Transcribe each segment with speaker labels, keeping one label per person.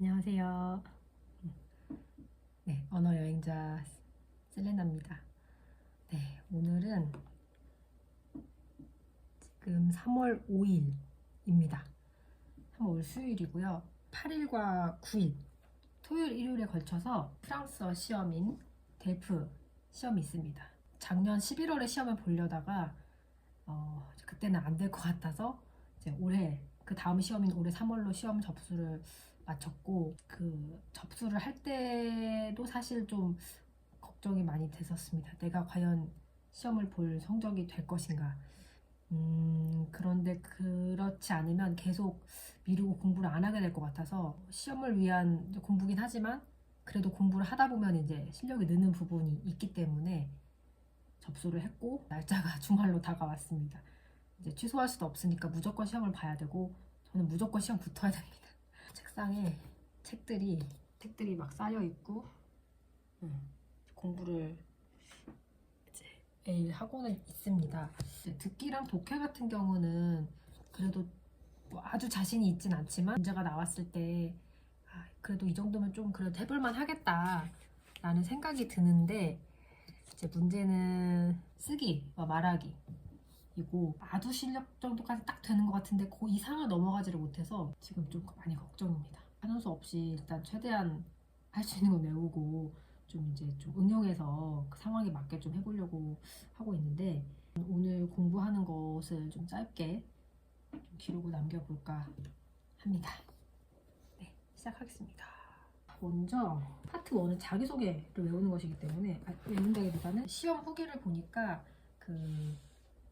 Speaker 1: 안녕하세요. 네, 언어 여행자 셀레나입니다. 네, 오늘은 지금 3월 5일입니다. 3월 수요일이고요. 8일과 9일, 토요일, 일요일에 걸쳐서 프랑스어 시험인 델프 시험이 있습니다. 작년 11월에 시험을 보려다가 그때는 안 될 것 같아서 이제 올해 그 다음 시험인 올해 3월로 시험 접수를 마쳤고, 그 접수를 할 때도 사실 좀 걱정이 많이 됐었습니다. 내가 과연 시험을 볼 성적이 될 것인가. 그런데 그렇지 않으면 계속 미루고 공부를 안 하게 될 것 같아서 시험을 위한 공부긴 하지만 그래도 공부를 하다 보면 이제 실력이 느는 부분이 있기 때문에 접수를 했고, 날짜가 주말로 다가왔습니다. 이제 취소할 수도 없으니까 무조건 시험을 봐야 되고, 저는 무조건 시험 붙어야 됩니다. 책상에 책들이 막 쌓여 있고, 공부를 이제 매일 하고는 있습니다. 듣기랑 독해 같은 경우는 그래도 뭐 아주 자신이 있진 않지만 문제가 나왔을 때 그래도 이 정도면 좀 그래도 해볼만 하겠다라는 생각이 드는데, 이제 문제는 쓰기와 말하기이고, 아두 실력 정도까지 딱 되는 것 같은데 그 이상을 넘어가지를 못해서 지금 좀 많이 걱정입니다. 하는 수 없이 일단 최대한 할 수 있는 거 외우고 좀 이제 좀 응용해서 그 상황에 맞게 좀 해보려고 하고 있는데, 오늘 공부하는 것을 좀 짧게 좀 기록을 남겨볼까 합니다. 네, 시작하겠습니다. 먼저 파트 1은 자기소개를 외우는 것이기 때문에, 외운다기보다는 시험 후기를 보니까 그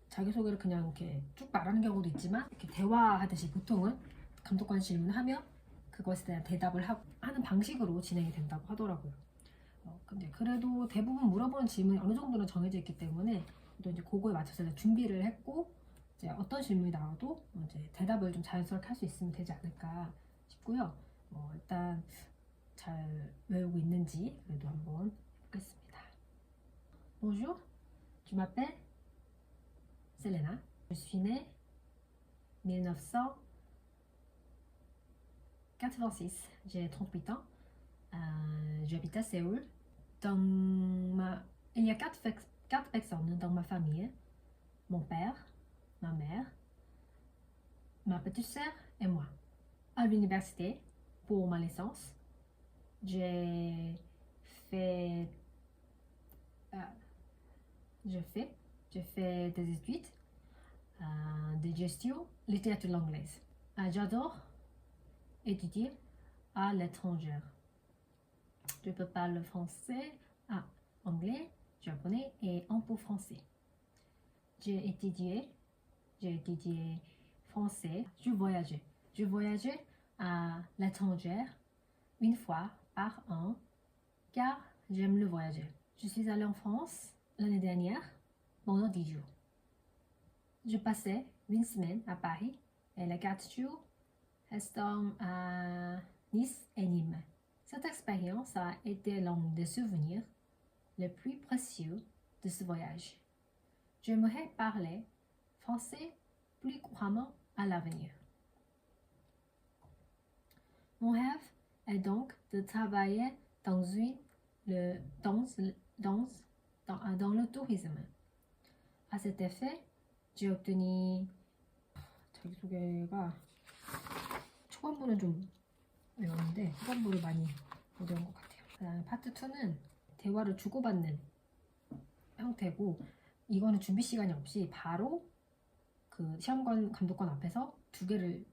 Speaker 1: 자기소개를 그냥 이렇게 쭉 말하는 경우도 있지만, 이렇게 대화하듯이 보통은 감독관 질문하면 그것에 대한 대답을 하는 방식으로 진행이 된다고 하더라고요. 근데 그래도 대부분 물어보는 질문이 어느 정도는 정해져 있기 때문에 또 이제 그거에 맞춰서 이제 준비를 했고, 이제 어떤 질문이 나와도 이제 대답을 좀 자연스럽게 할 수 있으면 되지 않을까 싶고요. 일단 잘 외우고 있는지 그래도 한번 해보겠습니다. Bonjour, je m'appelle Selena. Je suis née 1986. J'ai 38 ans. J'habite à Séoul. Il y a quatre personnes dans ma famille. Mon père, ma mère, ma petite sœur et moi. À l'université, pour ma licence, j'ai fait, euh, j'ai fait des études de gestion littérature anglaise. J'adore étudier à l'étranger. Je peux parler français, anglais, japonais et un peu français. J'ai étudié français. Je voyageais à l'étranger une fois par an car j'aime le voyager. Je suis allée en France l'année dernière pendant 10 jours. Je passais une semaine à Paris et les 4 jours restant à Nice et Nîmes. Cette expérience a été l'un des souvenirs les plus précieux de ce voyage. J'aimerais parler français plus couramment à l'avenir. Mon rêve est donc de travailler dans le tourisme. À cet effet, j'ai obtenu 자기소개가 초반부는 좀 외웠는데 후반부를 많이 못 외운 것 같아요. 그다음에 파트 2는 대화를 주고받는 형태고, 이거는 준비 시간이 없이 바로 그 시험관 감독관 앞에서 두 개를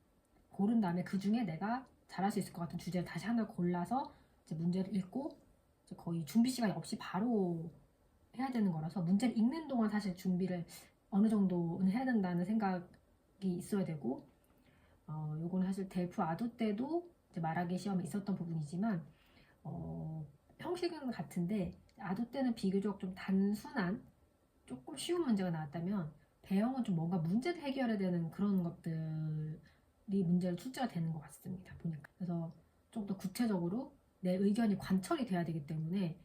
Speaker 1: 고른 다음에 그 중에 내가 잘할 수 있을 것 같은 주제를 다시 하나 골라서 이제 문제를 읽고, 이제 거의 준비 시간이 없이 바로 해야 되는 거라서 문제를 읽는 동안 사실 준비를 어느 정도는 해야 된다는 생각이 있어야 되고, 요거는 사실 델프 아두 때도 이제 말하기 시험에 있었던 부분이지만 형식은 같은데, 아두 때는 비교적 좀 단순한 조금 쉬운 문제가 나왔다면 배영은 좀 뭔가 문제를 해결해야 되는 그런 것들이 문제로 출제가 되는 것 같습니다, 보니까. 그래서 좀 더 구체적으로 내 의견이 관철이 돼야 되기 때문에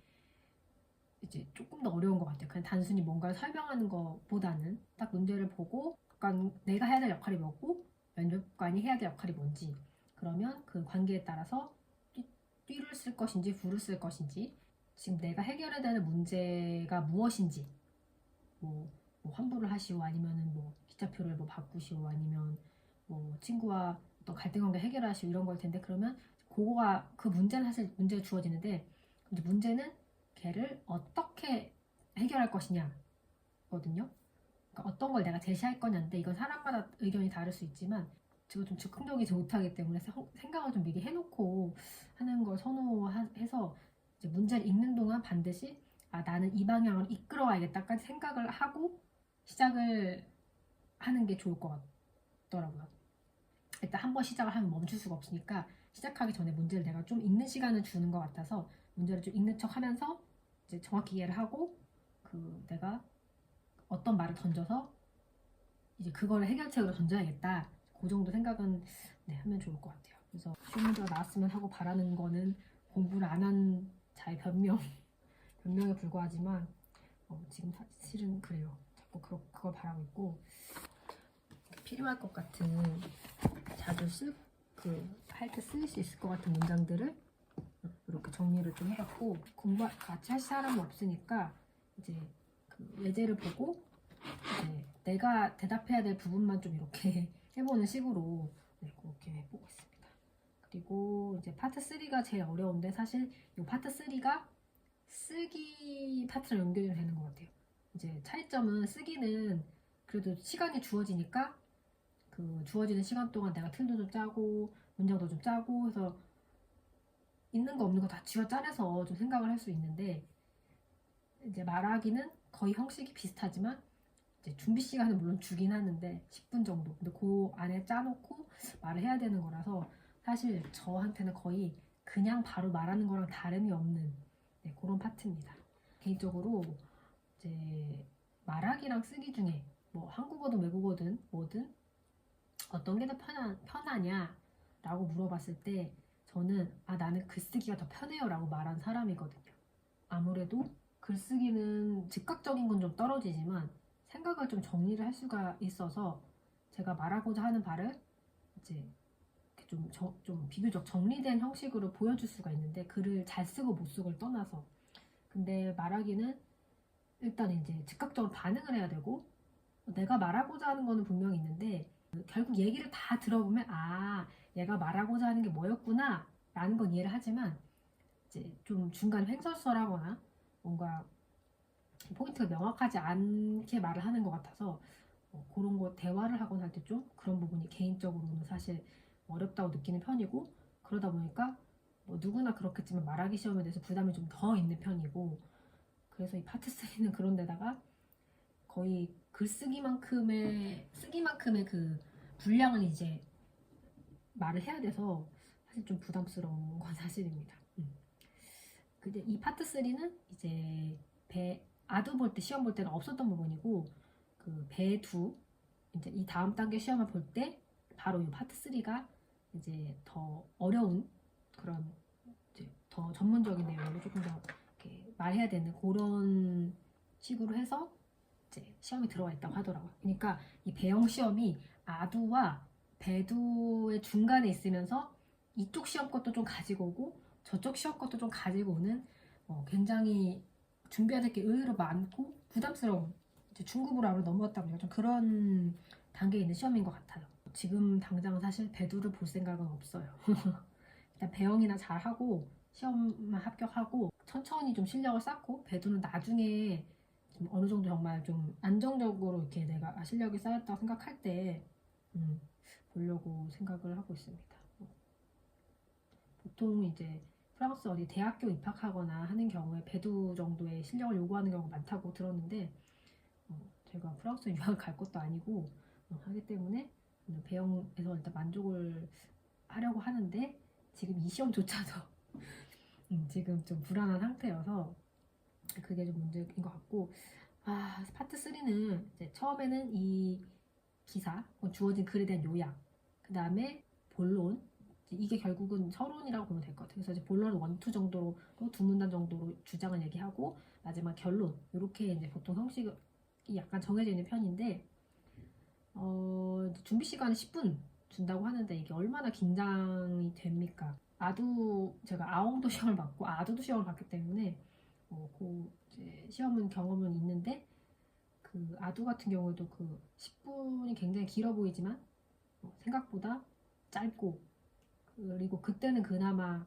Speaker 1: 이제 조금 더 어려운 것 같아요. 그냥 단순히 뭔가를 설명하는 것보다는 딱 문제를 보고 내가 해야 될 역할이 뭐고 면접관이 해야 될 역할이 뭔지, 그러면 그 관계에 따라서 띠를 쓸 것인지 부를 쓸 것인지, 지금 내가 해결해야 되는 문제가 무엇인지, 뭐 환불을 하시오, 아니면은 뭐 기차표를 뭐 바꾸시오, 아니면 뭐 친구와 어떤 갈등 관계 해결하시오, 이런 걸 텐데, 그러면 그거가 그 문제는 사실 문제가 주어지는데, 이제 문제는 걔를 어떻게 해결할 것이냐거든요. 그러니까 어떤 걸 내가 제시할 거냐인데, 이건 사람마다 의견이 다를 수 있지만 제가 좀 즉흥적이지 못하기 때문에 생각을 좀 미리 해놓고 하는 걸 선호해서, 이제 문제를 읽는 동안 반드시 나는 이 방향으로 이끌어가야겠다까지 생각을 하고 시작을 하는 게 좋을 것 같더라고요. 일단 한번 시작을 하면 멈출 수가 없으니까, 시작하기 전에 문제를 내가 좀 읽는 시간을 주는 것 같아서 문제를 좀 읽는 척 하면서 이제 정확히 이해를 하고, 내가 어떤 말을 던져서 이제 그거를 해결책으로 던져야겠다, 그 정도 생각은 하면 좋을 것 같아요. 그래서 시험 문제가 나왔으면 하고 바라는 거는 공부를 안 한 자의 변명에 불과하지만, 지금 사실은 그래요. 자꾸 그걸 바라고 있고, 필요할 것 같은, 자주 할 때 쓸 수 있을 것 같은 문장들을 이렇게 정리를 좀 해갖고, 공부 같이 할 사람은 없으니까 이제 예제를 보고 이제 내가 대답해야 될 부분만 좀 이렇게 해보는 식으로 그렇게 해보고 있습니다. 그리고 이제 파트 3가 제일 어려운데, 사실 이 파트 3가 쓰기 파트랑 연결이 되는 것 같아요. 이제 차이점은, 쓰기는 그래도 시간이 주어지니까 주어지는 시간 동안 내가 틀도 좀 짜고 문장도 좀 짜고 해서 있는 거 없는 거 다 쥐어 짜내서 좀 생각을 할 수 있는데, 이제 말하기는 거의 형식이 비슷하지만 이제 준비 시간은 물론 주긴 하는데 10분 정도, 근데 그 안에 짜놓고 말을 해야 되는 거라서 사실 저한테는 거의 그냥 바로 말하는 거랑 다름이 없는 그런 파트입니다. 개인적으로 이제 말하기랑 쓰기 중에 뭐 한국어든 외국어든 뭐든 어떤 게 더 편하냐 라고 물어봤을 때, 저는 나는 글쓰기가 더 편해요 라고 말한 사람이거든요. 아무래도 글쓰기는 즉각적인 건 좀 떨어지지만 생각을 좀 정리를 할 수가 있어서, 제가 말하고자 하는 바를 이제 좀 비교적 정리된 형식으로 보여줄 수가 있는데, 글을 잘 쓰고 못 쓰고를 떠나서. 근데 말하기는 일단 이제 즉각적으로 반응을 해야 되고, 내가 말하고자 하는 거는 분명히 있는데 결국 얘기를 다 들어보면 얘가 말하고자 하는 게 뭐였구나 라는 건 이해를 하지만, 이제 좀 중간에 횡설수설하거나 뭔가 포인트가 명확하지 않게 말을 하는 것 같아서, 그런 거 대화를 하거나 할 때 좀 그런 부분이 개인적으로는 사실 어렵다고 느끼는 편이고, 그러다 보니까 뭐 누구나 그렇겠지만 말하기 시험에 대해서 부담이 좀 더 있는 편이고, 그래서 이 파트 3는 그런 데다가 거의 쓰기만큼의 그 분량을 이제 말을 해야 돼서 사실 좀 부담스러운 건 사실입니다. 근데 이 파트 3는 이제 아두 볼 때, 시험 볼 때는 없었던 부분이고, 배두 이제 이 다음 단계 시험을 볼 때 바로 이 파트 3가 이제 더 어려운, 그런 이제 더 전문적인 내용으로 조금 더 이렇게 말해야 되는 그런 식으로 해서 이제 시험에 들어가 있다고 하더라고요. 그러니까 이 배영 시험이 아두와 배두의 중간에 있으면서 이쪽 시험 것도 좀 가지고 오고 저쪽 시험 것도 좀 가지고 오는, 굉장히 준비해야 될 게 의외로 많고 부담스러운, 이제 중급으로 아무래도 넘어갔다 보니까 좀 그런 단계에 있는 시험인 것 같아요. 지금 당장 사실 배두를 볼 생각은 없어요. 일단 배영이나 잘하고 시험만 합격하고 천천히 좀 실력을 쌓고, 배두는 나중에 좀 어느 정도 정말 좀 안정적으로 이렇게 내가 실력이 쌓였다고 생각할 때 보려고 생각을 하고 있습니다. 보통 이제 프랑스 어디 대학교 입학하거나 하는 경우에 배두 정도의 실력을 요구하는 경우가 많다고 들었는데, 제가 프랑스 유학을 갈 것도 아니고 하기 때문에 배영에서 일단 만족을 하려고 하는데, 지금 이 시험조차도 지금 좀 불안한 상태여서 그게 좀 문제인 것 같고, 파트 3는 이제 처음에는 이 기사, 주어진 글에 대한 요약, 그 다음에 본론, 이게 결국은 서론이라고 보면 될 것 같아요. 그래서 이제 본론은 1, 2 정도로, 또 두 문단 정도로 주장을 얘기하고 마지막 결론, 이렇게 이제 보통 형식이 약간 정해져 있는 편인데, 준비 시간은 10분 준다고 하는데 이게 얼마나 긴장이 됩니까? 아두 제가 아웅도 시험을 봤고 아두도 시험을 봤기 때문에 그 이제 시험은 경험은 있는데 그 아두 같은 경우에도 그 10분이 굉장히 길어 보이지만 생각보다 짧고 그리고 그때는 그나마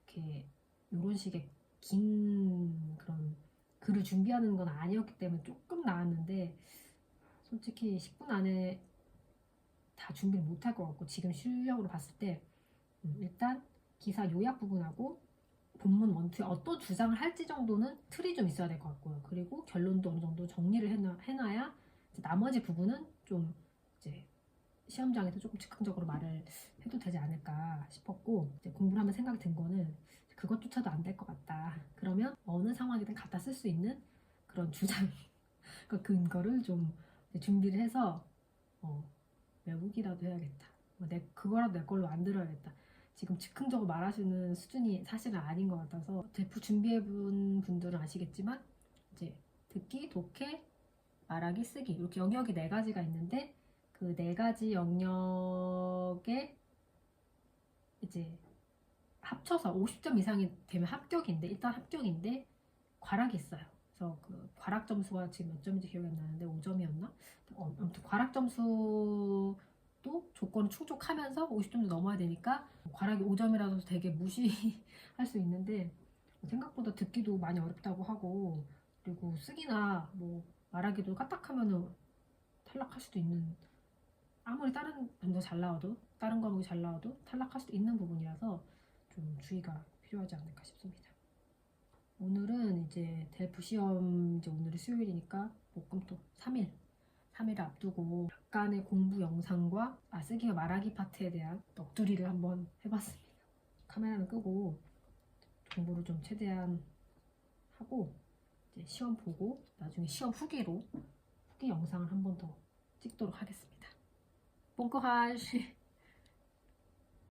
Speaker 1: 이렇게 이런 식의 긴 그런 글을 준비하는 건 아니었기 때문에 조금 나았는데 솔직히 10분 안에 다 준비를 못할 것 같고 지금 실력으로 봤을 때 일단 기사 요약 부분하고 본문 원투에 어떤 주장을 할지 정도는 틀이 좀 있어야 될 것 같고요. 그리고 결론도 어느 정도 정리를 해놔야 이제 나머지 부분은 좀 이제 시험장에서 조금 즉흥적으로 말을 해도 되지 않을까 싶었고 이제 공부를 하면 생각이 든 거는 그것조차도 안 될 것 같다. 그러면 어느 상황이든 갖다 쓸 수 있는 그런 주장, 그 근거를 좀 준비를 해서 외우기라도 해야겠다. 그거라도 내 걸로 만들어야겠다. 지금 즉흥적으로 말하시는 수준이 사실은 아닌 것 같아서 대프 준비해본 분들은 아시겠지만 이제 듣기, 독해, 말하기, 쓰기 이렇게 영역이 4가지가 있는데 그 4가지 영역에 이제 합쳐서 50점 이상이 되면 합격인데 일단 합격인데 과락이 있어요. 그래서 그 과락 점수가 지금 몇 점인지 기억이 안 나는데 5점이었나? 아무튼 과락 점수도 조건을 충족하면서 50점도 넘어야 되니까 과락이 5점이라도 되게 무시할 수 있는데 생각보다 듣기도 많이 어렵다고 하고 그리고 쓰기나 뭐 말하기도 까딱하면은 탈락할 수도 있는 아무리 다른 분도 잘 나와도 다른 과목이 잘 나와도 탈락할 수도 있는 부분이라서 좀 주의가 필요하지 않을까 싶습니다. 오늘은 이제 델프 시험 이제 오늘이 수요일이니까 목금토 3일을 앞두고 약간의 공부 영상과 쓰기와 말하기 파트에 대한 넋두리를 한번 해봤습니다. 카메라는 끄고 공부를 좀 최대한 하고 이제 시험 보고 나중에 시험 후기 영상을 한 번 더 찍도록 하겠습니다. 뽕꼬하시